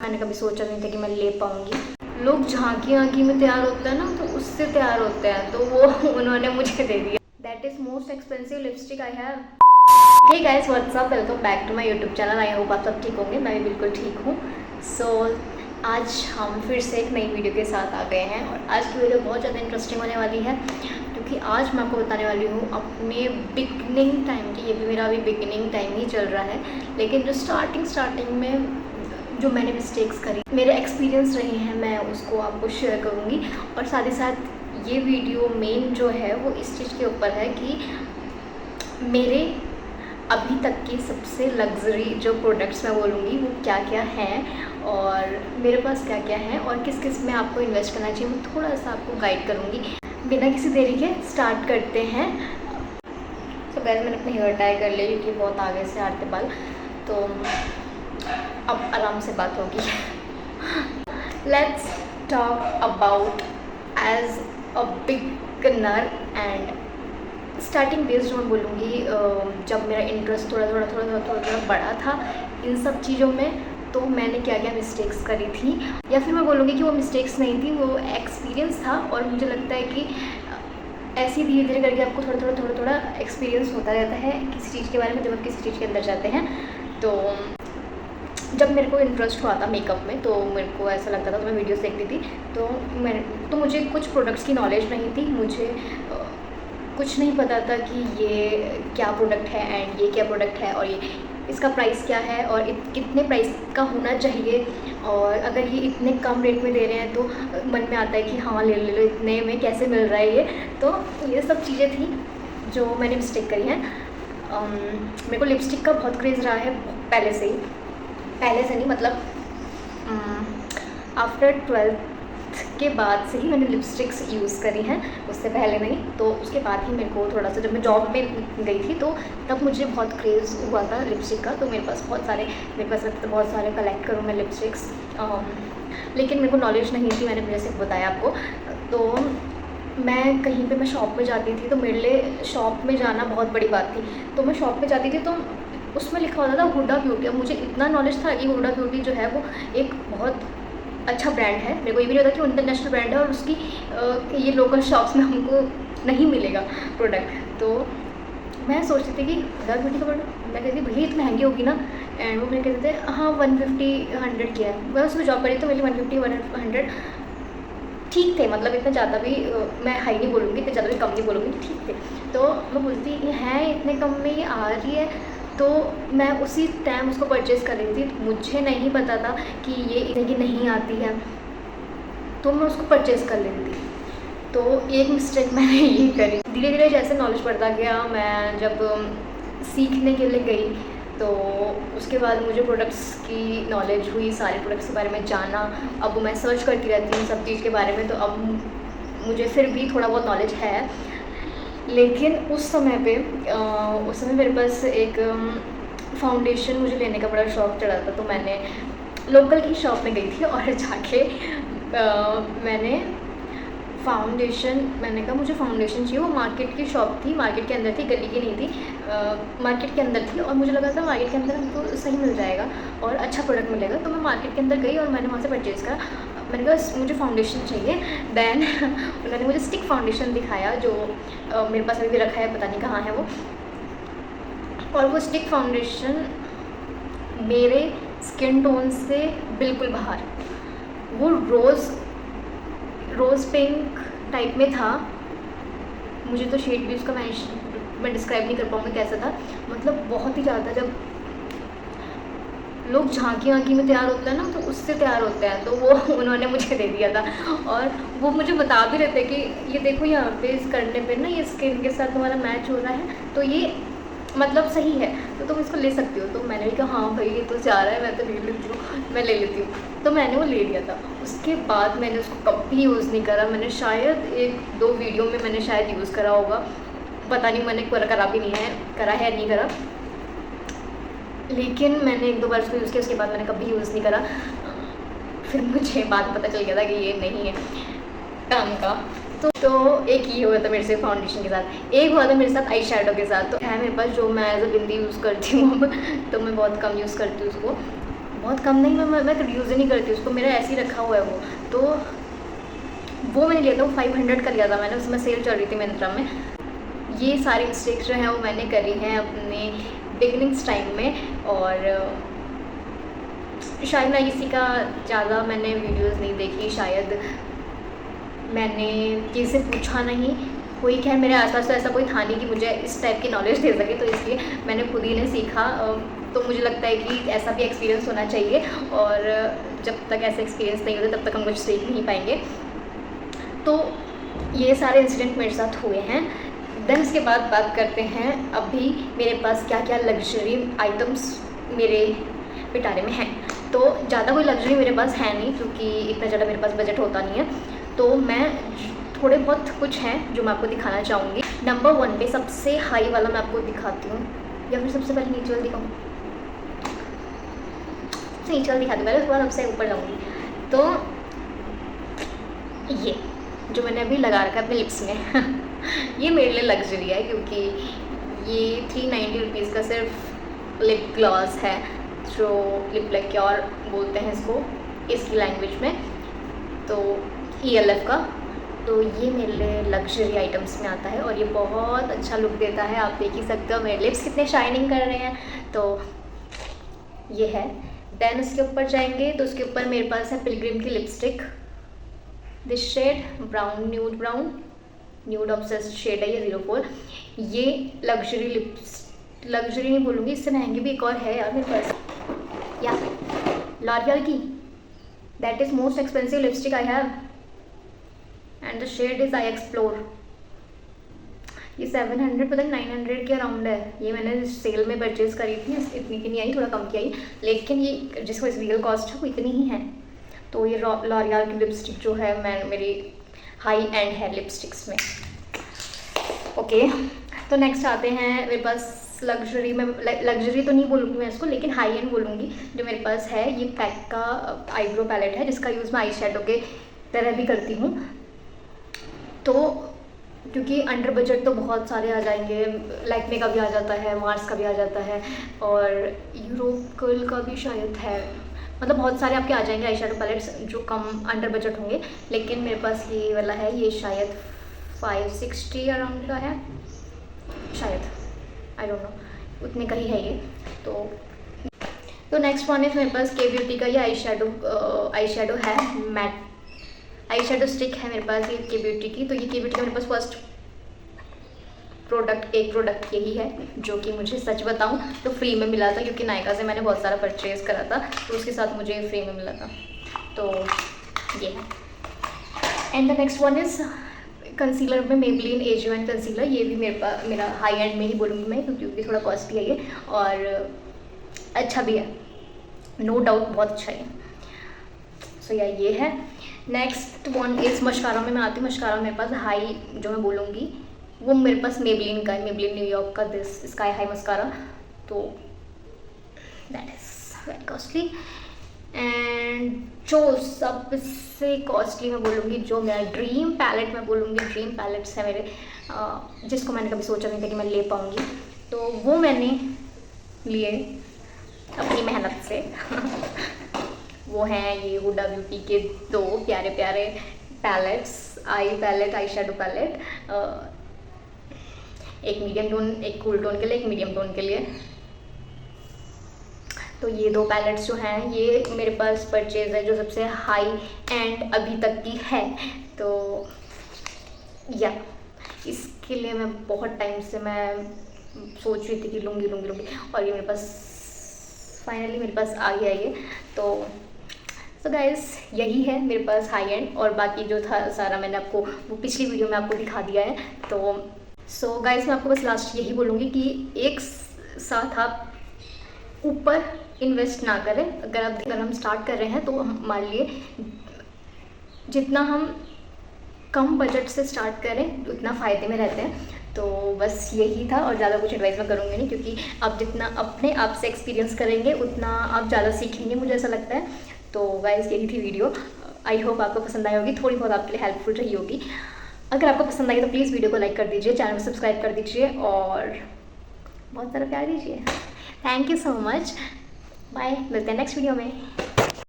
मैंने कभी सोचा नहीं था कि मैं ले पाऊँगी। लोग झांकी आँकी में तैयार होता है ना, तो उससे तैयार होते हैं, तो वो उन्होंने मुझे दे दिया। That is most expensive lipstick I have. Hey guys, what's up, welcome back to my YouTube channel. I hope आप सब ठीक होंगे, मैं भी बिल्कुल ठीक हूँ। सो आज हम फिर से एक नई वीडियो के साथ आ गए हैं और आज की वीडियो बहुत ज़्यादा इंटरेस्टिंग होने वाली है, क्योंकि आज मैं आपको बताने वाली हूँ अपने बिगनिंग टाइम की। ये भी मेरा अभी बिगनिंग टाइम ही चल रहा है, लेकिन जो स्टार्टिंग में जो मैंने मिस्टेक्स करी, मेरे एक्सपीरियंस रहे हैं, मैं उसको आपको शेयर करूँगी। और साथ ही साथ ये वीडियो मेन जो है वो इस चीज़ के ऊपर है कि मेरे अभी तक की सबसे लग्जरी जो प्रोडक्ट्स मैं बोलूँगी वो क्या क्या हैं और मेरे पास क्या क्या है और किस किस में आपको इन्वेस्ट करना चाहिए, मैं थोड़ा सा आपको गाइड करूँगी। बिना किसी देरी के स्टार्ट करते हैं। तो गाइस, मैंने अपने हेयर टाई कर लिया क्योंकि बहुत आगे से आते बाल, तो अब आराम से बात होगी। Let's talk about as a beginner and starting base जो मैं बोलूँगी, जब मेरा इंटरेस्ट थोड़ा बढ़ा था इन सब चीज़ों में, तो मैंने क्या क्या मिस्टेक्स करी थी, या फिर मैं बोलूँगी कि वो मिस्टेक्स नहीं थी, वो एक्सपीरियंस था। और मुझे लगता है कि ऐसे धीरे धीरे करके आपको थोड़ा एक्सपीरियंस होता रहता है किसी चीज़ के बारे में जब आप किसी चीज़ के अंदर जाते हैं। तो जब मेरे को इंटरेस्ट हुआ था मेकअप में, तो मेरे को ऐसा लगता था, तो मैं वीडियोस देखती थी, तो मुझे कुछ प्रोडक्ट्स की नॉलेज नहीं थी, मुझे कुछ नहीं पता था कि ये क्या प्रोडक्ट है एंड ये क्या प्रोडक्ट है और ये इसका प्राइस क्या है और कितने प्राइस का होना चाहिए, और अगर ये इतने कम रेट में दे रहे हैं तो मन में आता है कि हाँ ले लो, इतने में कैसे मिल रहा है ये। तो ये सब चीज़ें थी जो मैंने मिस्टेक करी हैं। मेरे को लिपस्टिक का बहुत क्रेज़ रहा है पहले से नहीं, मतलब आफ्टर 12th के बाद से ही मैंने लिपस्टिक्स यूज़ करी हैं, उससे पहले नहीं। तो उसके बाद ही मेरे को थोड़ा सा, जब मैं जॉब में गई थी तो तब मुझे बहुत क्रेज़ हुआ था लिपस्टिक का, तो मेरे पास लगता था बहुत सारे कलेक्ट करूँ मैं लिपस्टिक्स, लेकिन मेरे को नॉलेज नहीं थी, मैंने जैसे बताया आपको। तो मैं कहीं पे मैं शॉप में जाती थी, तो मेरे लिए शॉप में जाना बहुत बड़ी बात थी। तो मैं शॉप में जाती थी तो उसमें लिखा होता था हुडा ब्यूटी। अब मुझे इतना नॉलेज था कि हुडा ब्यूटी जो है वो एक बहुत अच्छा ब्रांड है, मेरे को ये भी नहीं पता कि वो इंटरनेशनल ब्रांड है और उसकी ये लोकल शॉप्स में हमको नहीं मिलेगा प्रोडक्ट। तो मैं सोचती थी कि हुडा ब्यूटी का प्रोडक्ट, मैं कहती भैया इतनी महंगी होगी ना, एंड वो मेरे कहते थे हाँ 150-100 की है। मैं उसमें जॉब करी तो मेरी 150-100 ठीक थे, मतलब इतना ज़्यादा भी मैं हाई नहीं बोलूँगी, इतने ज़्यादा भी कम नहीं बोलूँगी, ठीक थे। तो मैं बोलती है इतने कम में ये आ रही है, तो मैं उसी टाइम उसको परचेज़ कर रही थी। मुझे नहीं पता था कि ये इतने की नहीं आती है, तो मैं उसको परचेज़ कर लेती थी। तो एक मिस्टेक मैंने ये करी। धीरे धीरे जैसे नॉलेज बढ़ता गया, मैं जब सीखने के लिए गई तो उसके बाद मुझे प्रोडक्ट्स की नॉलेज हुई, सारे प्रोडक्ट्स के बारे में जाना। अब मैं सर्च करती रहती हूँ सब चीज़ के बारे में, तो अब मुझे फिर भी थोड़ा बहुत नॉलेज है। लेकिन उस समय मेरे पास एक फाउंडेशन मुझे लेने का बड़ा शौक़ चढ़ा था, तो मैंने लोकल की शॉप में गई थी और जाके मैंने कहा मुझे फाउंडेशन चाहिए। वो मार्केट की शॉप थी, मार्केट के अंदर थी, गली की नहीं थी, मार्केट के अंदर थी। और मुझे लगा था मार्केट के अंदर हमको सही मिल जाएगा और अच्छा प्रोडक्ट मिलेगा, तो मैं मार्केट के अंदर गई और मैंने वहाँ से परचेज़ करा। मैंने कहा मुझे फाउंडेशन चाहिए। देन उन्होंने मुझे स्टिक फाउंडेशन दिखाया, जो मेरे पास अभी भी रखा है, पता नहीं कहाँ है वो। और वो स्टिक फाउंडेशन मेरे स्किन टोन से बिल्कुल बाहर, वो रोज़ पिंक टाइप में था। मुझे तो शेड भी उसका मैं डिस्क्राइब नहीं कर पाऊँगी कैसा था, मतलब बहुत ही ज़्यादा। जब लोग झांकी आँकी में तैयार होता है ना, तो उससे तैयार होते हैं, तो वो उन्होंने मुझे दे दिया था। और वो मुझे बता भी रहे थे कि ये देखो यहाँ पे इस करने पे ना ये स्किन के साथ तुम्हारा मैच हो रहा है, तो ये मतलब सही है, तो तुम इसको ले सकती हो। तो मैंने भी कहा हाँ भाई ये तो जा रहा है, मैं तो ले लेती हूँ, मैं ले लेती हूँ। तो मैंने वो ले लिया था। उसके बाद मैंने उसको कभी यूज़ नहीं करा। मैंने शायद 1-2 वीडियो में मैंने शायद यूज़ करा होगा, पता नहीं मैंने करा भी नहीं है, करा है नहीं करा, लेकिन मैंने 1-2 बार उसको यूज़ किया, उसके बाद मैंने कभी यूज़ नहीं करा। फिर मुझे बात पता चल गया था कि ये नहीं है काम का। तो एक ये हुआ था मेरे से फाउंडेशन के साथ, एक हुआ था मेरे साथ आई शेडो के साथ। तो है मेरे पास, जो मैं एज अ बिंदी यूज़ करती हूँ अब, तो मैं बहुत कम यूज़ करती हूँ उसको। बहुत कम नहीं, मैं तो यूज़ ही नहीं करती उसको, मेरा ऐसे ही रखा हुआ है वो। तो वो मैंने लिया था, वो 500 का लिया था मैंने, उसमें सेल चल रही थी मिंत्रा में। ये सारी मिस्टेक्स जो हैं वो मैंने करी हैं अपने बिगनिंग्स टाइम में, और शायद मैं किसी का ज़्यादा मैंने वीडियोस नहीं देखी, शायद मैंने किसी से पूछा नहीं, कोई खैर मेरे आसपास तो ऐसा कोई था नहीं कि मुझे इस टाइप की नॉलेज दे सके, तो इसलिए मैंने खुद ही ने सीखा। तो मुझे लगता है कि ऐसा भी एक्सपीरियंस होना चाहिए, और जब तक ऐसा एक्सपीरियंस नहीं होता तब तक हम कुछ सीख नहीं पाएंगे। तो ये सारे इंसिडेंट मेरे साथ हुए हैं। देन इसके बाद बात करते हैं अभी मेरे पास क्या क्या लग्जरी आइटम्स मेरे पिटारे में हैं। तो ज़्यादा कोई लग्जरी मेरे पास है नहीं, क्योंकि इतना ज़्यादा मेरे पास बजट होता नहीं है। तो मैं थोड़े बहुत कुछ हैं जो मैं आपको दिखाना चाहूँगी। नंबर 1 पे सबसे हाई वाला मैं आपको दिखाती हूँ, या फिर सबसे पहले नीचे वाला दिखाऊँ? सबसे नीचे वाला दिखाती हूँ पहले, उसके बाद सबसे ऊपर जाऊँगी। तो ये जो मैंने अभी लगा रखा है अपने लिप्स में ये मेरे लिए लग्जरी है, क्योंकि ये 390 रुपीज़ का सिर्फ लिप ग्लॉस है, जो लिप लैक्योर बोलते हैं इसको इसकी लैंग्वेज में, तो ELF का। तो ये मेरे लिए लग्जरी आइटम्स में आता है, और ये बहुत अच्छा लुक देता है। आप देख ही सकते हो मेरे लिप्स कितने शाइनिंग कर रहे हैं, तो ये है। देन उसके ऊपर जाएंगे तो उसके ऊपर मेरे पास है पिलग्रिम की lipstick, this shade brown, nude obsessed shade है ये 04। ये लग्जरी नहीं बोलूँगी, इससे महंगी भी एक और है यार मेरे पास, या लॉरियल की, that is most expensive lipstick I have, and the shade is I explore. ये 700 पता नहीं 900 के अराउंड है। ये मैंने सेल में परचेज़ करी थी, इतनी की नहीं आई, थोड़ा कम की आई, लेकिन ये जिसको रियल कॉस्ट है वो इतनी ही है। तो ये लॉरियल की लिपस्टिक जो है मैं मेरी हाई एंड है लिपस्टिक्स में। ओके, तो नेक्स्ट आते हैं मेरे पास लग्जरी में, लग्जरी तो नहीं बोलूँगी मैं इसको, लेकिन हाई एंड बोलूँगी। जो मेरे पास है ये पैक का आईब्रो पैलेट है, जिसका यूज़ मैं आई शेडो के तरह भी करती हूँ। तो क्योंकि अंडर बजट तो बहुत सारे आ जाएंगे, लैक्मे का भी आ जाता है, मार्स का भी आ जाता है, और यूरोप कर्ल का भी शायद है, मतलब बहुत सारे आपके आ जाएंगे आई शेडो पैलेट्स जो कम अंडर बजट होंगे। लेकिन मेरे पास ये वाला है, ये शायद 560 अराउंड का है शायद, आई डोंट नो, उतने का ही है ये। तो नेक्स्ट वन है मेरे पास के ब्यूटी का ये आई शेडो है, मैट आई शेडो स्टिक है मेरे पास ये के ब्यूटी की। तो ये के ब्यूटी का मेरे पास फर्स्ट एक प्रोडक्ट यही है, जो कि मुझे सच बताऊं तो फ्री में मिला था, क्योंकि नायका से मैंने बहुत सारा परचेज़ करा था, तो उसके साथ मुझे फ्री में मिला था। तो ये है। And the next one is concealer में मेबलिन AG1 कंसीलर। ये भी मेरा हाई एंड में ही बोलूँगी मैं, क्योंकि थोड़ा कॉस्टली है ये, और अच्छा भी है, नो डाउट बहुत अच्छा है। सो या ये है। नेक्स्ट वन इज़ मस्कारा में मैं आती हूँ। मस्कारा मेरे पास हाई जो मैं बोलूँगी वो मेरे पास मेबलिन का है, मेबलिन न्यूयॉर्क का दिस स्काई हाई मस्कारा। तो that is very costly. And जो सबसे कॉस्टली मैं बोलूँगी, जो मेरा ड्रीम पैलेट मैं बोलूँगी, ड्रीम पैलेट्स है मेरे, जिसको मैंने कभी सोचा नहीं था कि मैं ले पाऊँगी, तो वो मैंने लिए अपनी मेहनत से वो हैं ये हुडा ब्यूटी के 2 प्यारे प्यारे पैलेट्स, आई शेडो पैलेट, एक मीडियम टोन, एक कूल टोन के लिए, एक मीडियम टोन के लिए। तो ये 2 पैलेट्स जो हैं ये मेरे पास परचेज़ है, जो सबसे हाई एंड अभी तक की है। तो या इसके लिए मैं बहुत टाइम से मैं सोच रही थी कि लूँगी, और ये मेरे पास फाइनली मेरे पास आ गया ये। तो गाइस यही है मेरे पास हाई एंड, और बाकी जो था सारा मैंने आपको वो पिछली वीडियो में आपको दिखा दिया है। तो गाइस मैं आपको बस लास्ट यही बोलूँगी कि एक साथ आप ऊपर इन्वेस्ट ना करें। अगर हम स्टार्ट कर रहे हैं तो हमारे लिए जितना हम कम बजट से स्टार्ट करें उतना फ़ायदे में रहते हैं। तो बस यही था, और ज़्यादा कुछ एडवाइस मैं करूँगी नहीं, क्योंकि आप जितना अपने आप से एक्सपीरियंस करेंगे उतना आप ज़्यादा सीखेंगे, मुझे ऐसा लगता है। तो गाइस यही थी वीडियो, आई होप आपको पसंद आई होगी, थोड़ी बहुत आपके लिए हेल्पफुल रही होगी। अगर आपको पसंद आई तो प्लीज़ वीडियो को लाइक कर दीजिए, चैनल को सब्सक्राइब कर दीजिए, और बहुत सारा प्यार दीजिए। Thank you so much. Bye, मिलते हैं नेक्स्ट वीडियो में।